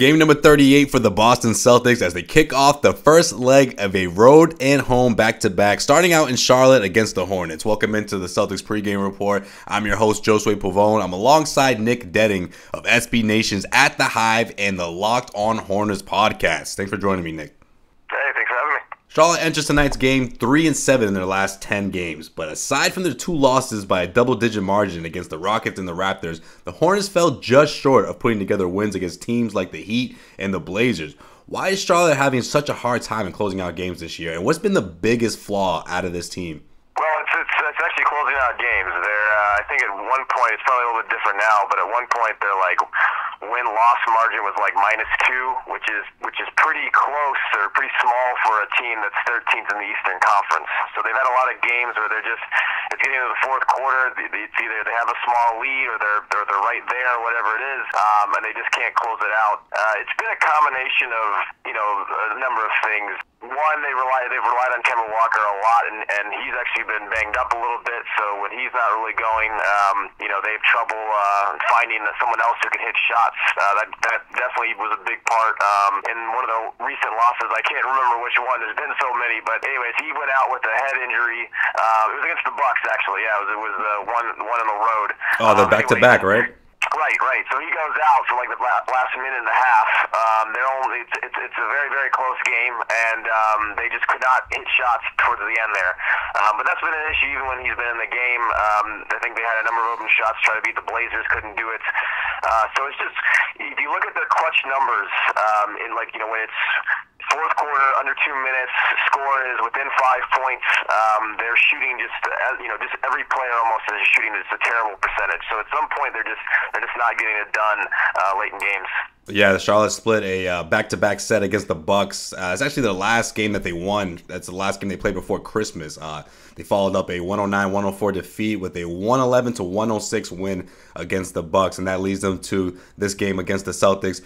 Game number 38 for the Boston Celtics as they kick off the first leg of a road and home back-to-back, starting out in Charlotte against the Hornets. Welcome into the Celtics pregame report. I'm your host, Josue Pavone. I'm alongside Nick Denning of SB Nation's At the Hive and the Locked on Hornets podcast. Thanks for joining me, Nick. Hey, thanks for having me. Charlotte enters tonight's game 3-7 in their last 10 games, but aside from their two losses by a double-digit margin against the Rockets and the Raptors, the Hornets fell just short of putting together wins against teams like the Heat and the Blazers. Why is Charlotte having such a hard time in closing out games this year, and what's been the biggest flaw out of this team? Well, it's actually closing out games. I think at one point, it's probably a little bit different now, but at one point their win-loss margin was -2, which is pretty close or pretty small for a team that's 13th in the Eastern Conference. So they've had a lot of games where it's getting to the fourth quarter. It's either they have a small lead or they're right there, whatever it is, and they just can't close it out. It's been a combination of a number of things. One, they've relied on Kemba Walker a lot, and he's actually been banged up a little bit. So when he's not really going, they have trouble finding someone else who can hit shots. That definitely was a big part in one of the recent losses. I can't remember which one. There's been so many, but anyways, he went out with a head injury. It was against the Bucks, actually. Yeah, it was one on the road. Oh, the back-to-back, right? Right. So he goes out for the last minute and a half. It's a very, very close game, and they just could not hit shots towards the end there. But that's been an issue even when he's been in the game. I think they had a number of open shots try to beat the Blazers, couldn't do it. So it's just, if you look at the clutch numbers, when it's fourth quarter, under 2 minutes, score is within 5 points. They're shooting just every player almost is shooting just a terrible percentage. So at some point they're just not getting it done late in games. Yeah, Charlotte split a back-to-back set against the Bucks. It's actually the last game that they won. That's the last game they played before Christmas. They followed up a 109-104 defeat with a 111-106 win against the Bucks, and that leads them to this game against the Celtics.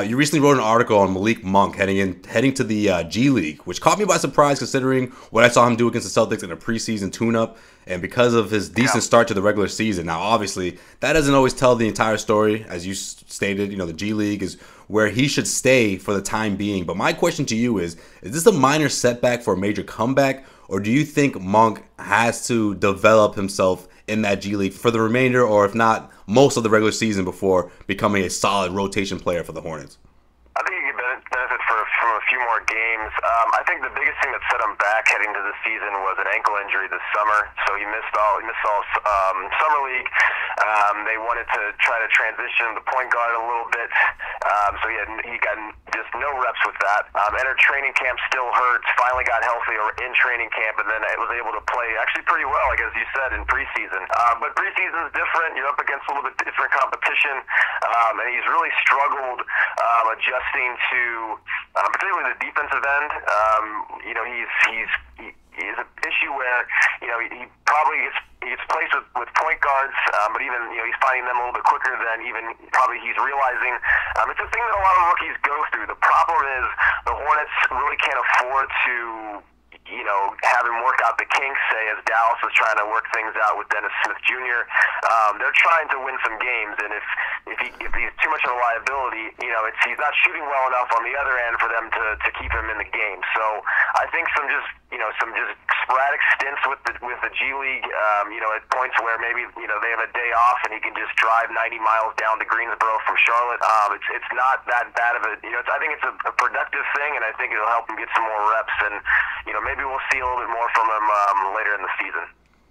You recently wrote an article on Malik Monk heading to the G League, which caught me by surprise considering what I saw him do against the Celtics in a preseason tune-up, and because of his decent start to the regular season. Now, obviously, that doesn't always tell the entire story. As you stated, the G League is where he should stay for the time being. But my question to you is this a minor setback for a major comeback, or do you think Monk has to develop himself in that G League for the remainder, or if not, most of the regular season before becoming a solid rotation player for the Hornets? I think he could benefit from a few more games. I think the biggest thing that set him back heading to the season was an ankle injury this summer. So he missed all summer league. They wanted to try to transition the point guard a little bit. So he got just no reps with that. Entered training camp still hurt. Finally got healthy in training camp, and then was able to play actually pretty well, as you said, in preseason. But preseason is different. You're up against a little bit different competition, and he's really struggled adjusting to particularly the defensive end. He's an issue where he probably gets placed with point guards, but even he's finding them a little bit quicker than even probably he's realizing. It's a thing that a lot of rookies go through. The problem is the Hornets really can't afford to have him work out the kinks, say, as Dallas is trying to work things out with Dennis Smith Jr. They're trying to win some games, and if he's too much of a liability, he's not shooting well enough on the other end for them to keep him in the game. So I think some just sporadic stints with the G League, at points where maybe they have a day off and he can just drive 90 miles down to Greensboro from Charlotte. It's not that bad of a I think it's a productive thing, and I think it'll help him get some more reps, and maybe we'll see a little bit more from him later in the season.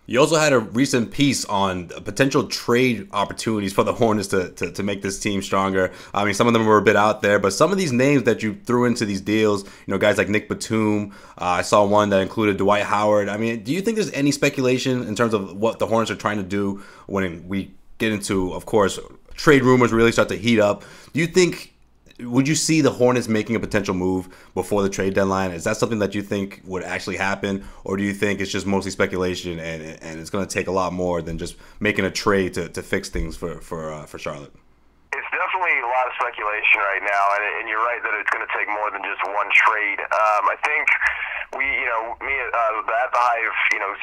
You also had a recent piece on potential trade opportunities for the Hornets to make this team stronger. I mean, some of them were a bit out there, but some of these names that you threw into these deals, guys like Nick Batum, I saw one that included Dwight Howard. I mean, do you think there's any speculation in terms of what the Hornets are trying to do when we get into, of course, trade rumors really start to heat up? Would you see the Hornets making a potential move before the trade deadline? Is that something that you think would actually happen, or do you think it's just mostly speculation and it's going to take a lot more than just making a trade to fix things for Charlotte? It's definitely a lot of speculation right now, and you're right that it's going to take more than just one trade. I think me at the Hive,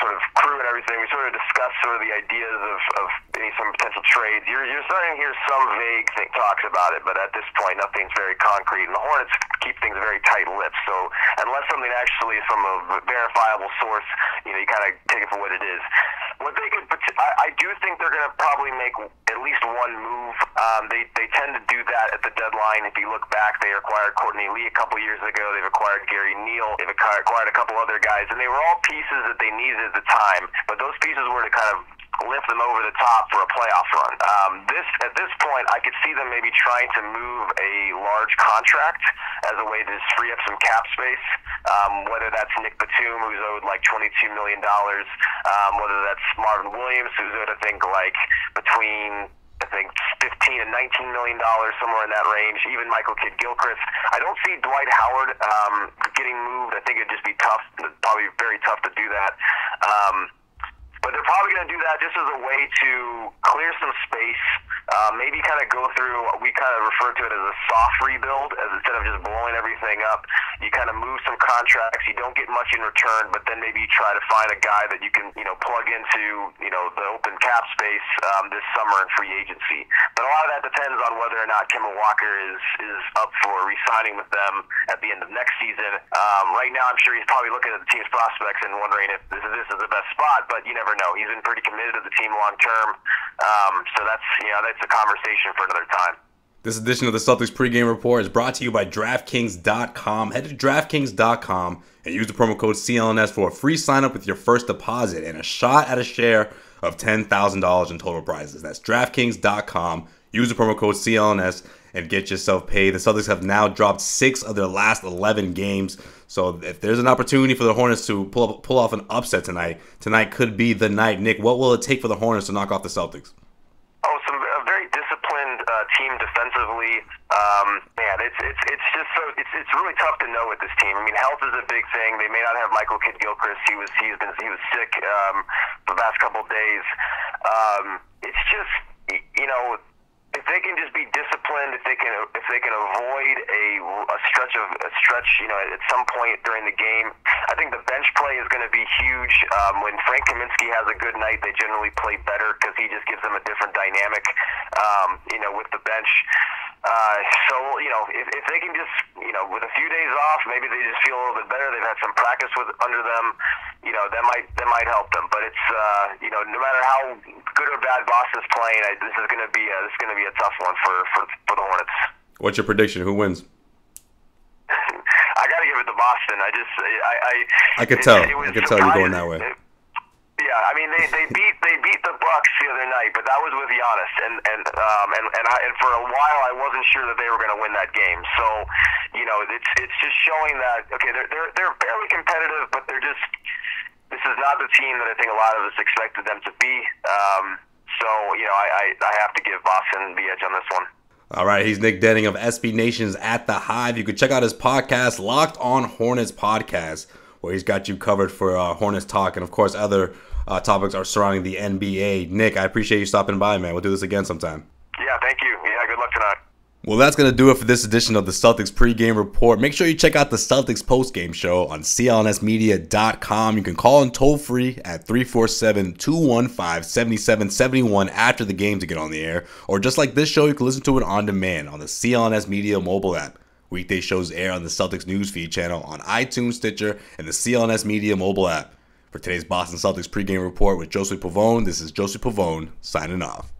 sort of crew and everything, we sort of discussed sort of the ideas of any some potential trades. You're starting to hear some vague talks about it, but at this point, nothing's very concrete. And the Hornets keep things very tight-lipped. So unless something actually is from a verifiable source, you kind of take it for what it is. What they could, I do think they're going to probably make at least one move. They tend to do that at the deadline. If you look back, they acquired Courtney Lee a couple years ago. They've acquired Gary Neal. They've acquired a couple other guys, and they were all pieces that they needed at the time. But those pieces were to kind of lift them over the top for a playoff run. At this point, I could see them maybe trying to move a large contract as a way to just free up some cap space. Whether that's Nick Batum, who's owed like $22 million, whether that's Marvin Williams, who's owed between 15 and $19 million, somewhere in that range. Even Michael Kidd-Gilchrist. I don't see Dwight Howard getting moved. I think it'd just be tough, probably very tough to do that. But they're probably going to do that just as a way to clear some space, maybe kind of go through what we kind of refer to it as a soft rebuild, as instead of just blowing everything up, you kind of move some contracts. You don't get much in return, but then maybe you try to find a guy that you can, plug into, the open cap space this summer in free agency. But a lot of that depends on whether or not Kemba Walker is up for re-signing with them at the end of next season. Right now, I'm sure he's probably looking at the team's prospects and wondering if this is the best spot, but you never know. He's been pretty committed to the team long term. So that's a conversation for another time. This edition of the Celtics pregame report is brought to you by DraftKings.com. Head to DraftKings.com and use the promo code CLNS for a free sign-up with your first deposit and a shot at a share of $10,000 in total prizes. That's DraftKings.com. Use the promo code CLNS and get yourself paid. The Celtics have now dropped 6 of their last 11 games. So if there's an opportunity for the Hornets to pull off an upset tonight could be the night. Nick, what will it take for the Hornets to knock off the Celtics? A very disciplined team defensively. It's really tough to know with this team. I mean, health is a big thing. They may not have Michael Kidd-Gilchrist. He was sick for the past couple of days. It's just if they can just be disciplined, if they can avoid a stretch at some point during the game, I think the bench play is going to be huge. When Frank Kaminsky has a good night, they generally play better because he just gives them a different dynamic, with the bench. If they can just, with a few days off, maybe they just feel a little bit better. They've had some practice under them. That might help them. But it's, no matter how good or bad Boston's playing, this is going to be a tough one for the Hornets. What's your prediction? Who wins? I got to give it to Boston. I could tell. I could tell you're going that way. Yeah, I mean they beat the Bucks the other night, but that was with Giannis, and for a while I wasn't sure that they were going to win that game. So, it's just showing that they're fairly competitive, but this is not the team that I think a lot of us expected them to be. I have to give Boston the edge on this one. All right, he's Nick Denning of SB Nation's At the Hive. You can check out his podcast, Locked on Hornets Podcast, where he's got you covered for Hornets talk, and of course other topics are surrounding the NBA. Nick, I appreciate you stopping by, man. We'll do this again sometime. Yeah, thank you. Yeah, good luck tonight. Well, that's going to do it for this edition of the Celtics pregame report. Make sure you check out the Celtics postgame show on clnsmedia.com. You can call in toll free at 347-215-7771 after the game to get on the air. Or just like this show, you can listen to it on demand on the CLNS Media mobile app. Weekday shows air on the Celtics Newsfeed channel on iTunes, Stitcher, and the CLNS Media mobile app. For today's Boston Celtics pregame report with Joseph Pavone, this is Joseph Pavone signing off.